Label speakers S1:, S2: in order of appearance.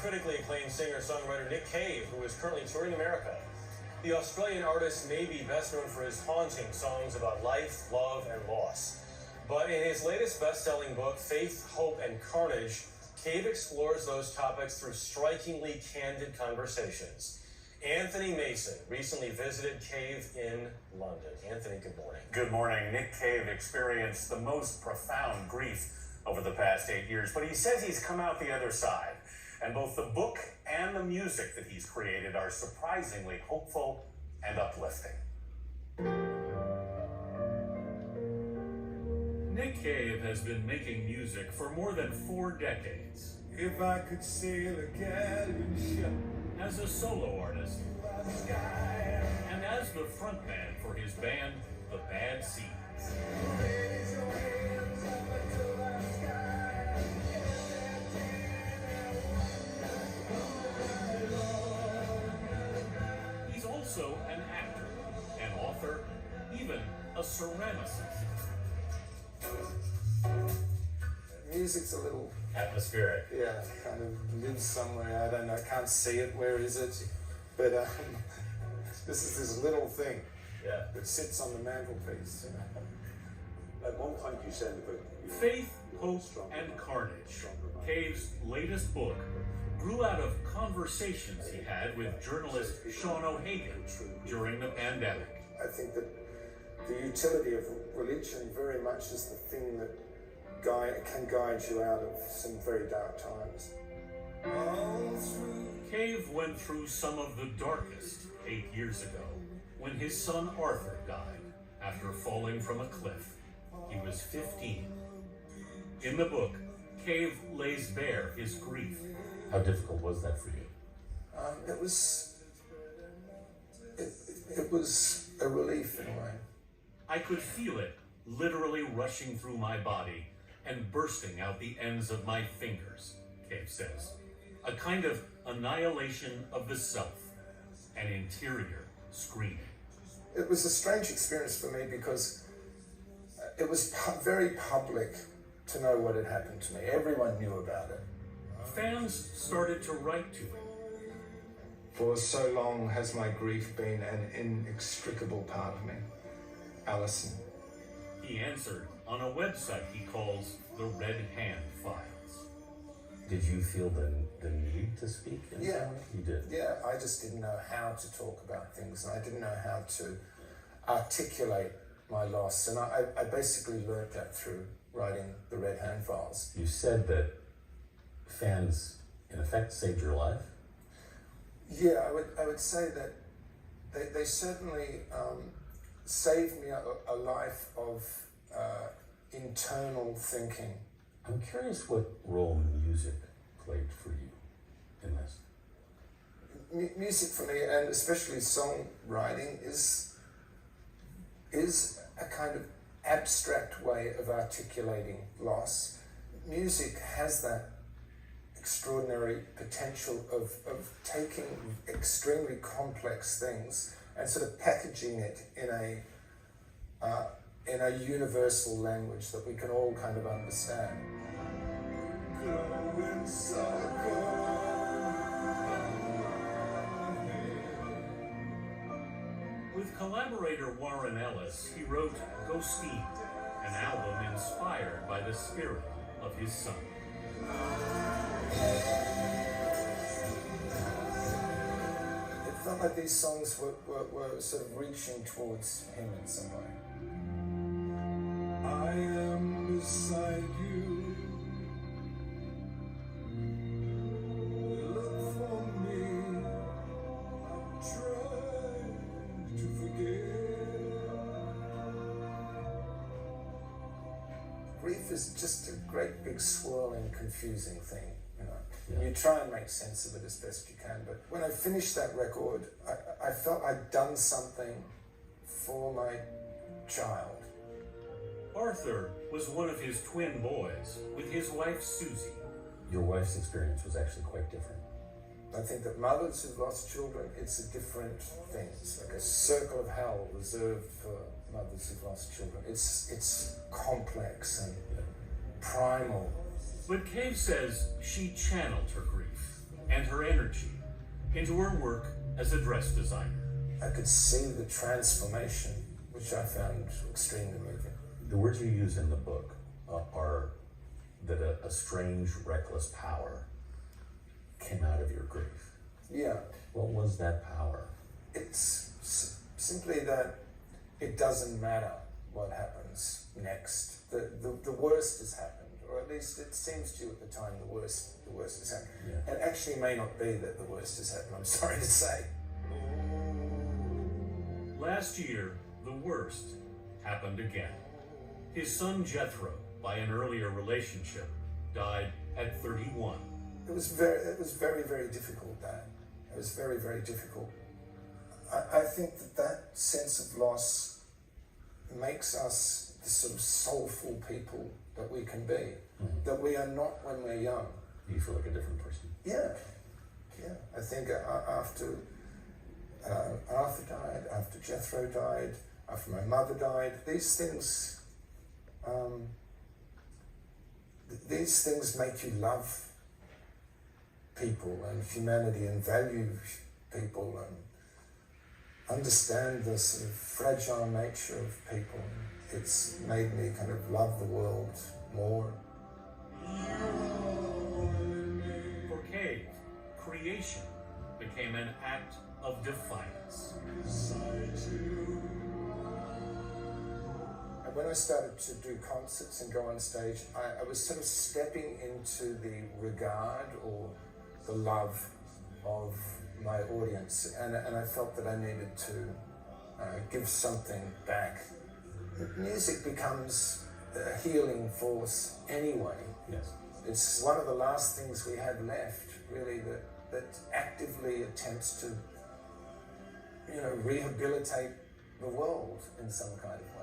S1: critically acclaimed singer-songwriter Nick Cave, who is currently touring America. The Australian artist may be best known for his haunting songs about life, love, and loss. But in his latest best-selling book, Faith, Hope, and Carnage, Cave explores those topics through strikingly candid conversations. Anthony Mason recently visited Cave in London. Anthony, good morning.
S2: Good morning. Nick Cave experienced the most profound grief over the past 8 years, but he says he's come out the other side. And both the book and the music that he's created are surprisingly hopeful and uplifting.
S3: Nick Cave has been making music for more than 4 decades.
S4: If I could sail a galleon ship.
S3: As a solo artist, and as the frontman for his band, The Bad Seeds. He's also an actor, an author, even a ceramicist.
S5: Music's a little
S1: Atmospheric.
S5: yeah, kind of lives somewhere. I don't know. I can't see it. Where is it? But this is this little thing that sits on the mantelpiece. You know?
S6: At one point, you said about
S3: Faith, Hope, and Carnage, Cave's latest book, grew out of conversations he had with journalist Sean O'Hagan during the pandemic.
S5: I think that the utility of religion very much is the thing that can guide you out of some very dark times.
S3: Cave went through some of the darkest 8 years ago when his son Arthur died after falling from a cliff. He was 15. In the book, Cave lays bare his grief.
S1: How difficult was that for you?
S5: It was a relief in a way.
S3: I could feel it literally rushing through my body and bursting out the ends of my fingers, Cave says. A kind of annihilation of the self, an interior screaming.
S5: It was a strange experience for me because it was very public to know what had happened to me. Everyone knew about it.
S3: Fans started to write to him.
S5: For so long has my grief been an inextricable part of me. Alison.
S3: He answered on a website he calls the Red Hand Files.
S1: Did you feel the need to speak?
S5: Yeah.
S1: You did?
S5: Yeah, I just didn't know how to talk about things, and I didn't know how to articulate my loss, and I basically learned that through writing the Red Hand Files.
S1: You said that fans, in effect, saved your life?
S5: Yeah, I would say that they certainly saved me a life of internal thinking.
S1: I'm curious what role music played for you in this.
S5: Music for me, and especially songwriting, is a kind of abstract way of articulating loss. Music has that extraordinary potential of taking extremely complex things and sort of packaging it in a universal language that we can all kind of understand.
S3: With collaborator Warren Ellis, he wrote Ghosteen, an album inspired by the spirit of his son.
S5: It felt like these songs were sort of reaching towards him in some way.
S4: I am beside you. Look for me. I'm trying to forget.
S5: Grief is just a great big swirling, confusing thing, you know. Yeah. You try and make sense of it as best you can, but when I finished that record, I felt I'd done something for my child.
S3: Arthur was one of his twin boys with his wife Susie.
S1: Your wife's experience was actually quite different.
S5: I think that mothers who've lost children, it's a different thing. It's like a circle of hell reserved for mothers who've lost children. It's complex and primal.
S3: But Cave says she channeled her grief. and her energy into her work as a dress designer.
S5: I could see the transformation, which I found extremely moving.
S6: The words you use in the book are that a strange, reckless power came out of your grief.
S5: Yeah.
S6: What was that power?
S5: It's simply that it doesn't matter what happens next. The worst has happened, or at least it seems to you at the time the worst has happened.
S6: Yeah.
S5: It actually may not be that the worst has happened, I'm sorry to say.
S3: Last year, the worst happened again. His son Jethro, by an earlier relationship, died at 31.
S5: It was very, very difficult, Dad. It was very, very difficult. I think that sense of loss makes us the sort of soulful people that we can be, that we are not when we're young.
S6: You feel like a different person.
S5: Yeah. I think after Arthur died, after Jethro died, after my mother died, these things make you love people and humanity and value people and understand the sort of fragile nature of people. It's made me kind of love the world more.
S3: For Cave, creation became an act of defiance.
S5: When I started to do concerts and go on stage, I was sort of stepping into the regard or the love of my audience, and I felt that I needed to give something back. Music becomes a healing force anyway.
S6: Yes.
S5: It's one of the last things we have left, really, that actively attempts to, rehabilitate the world in some kind of way.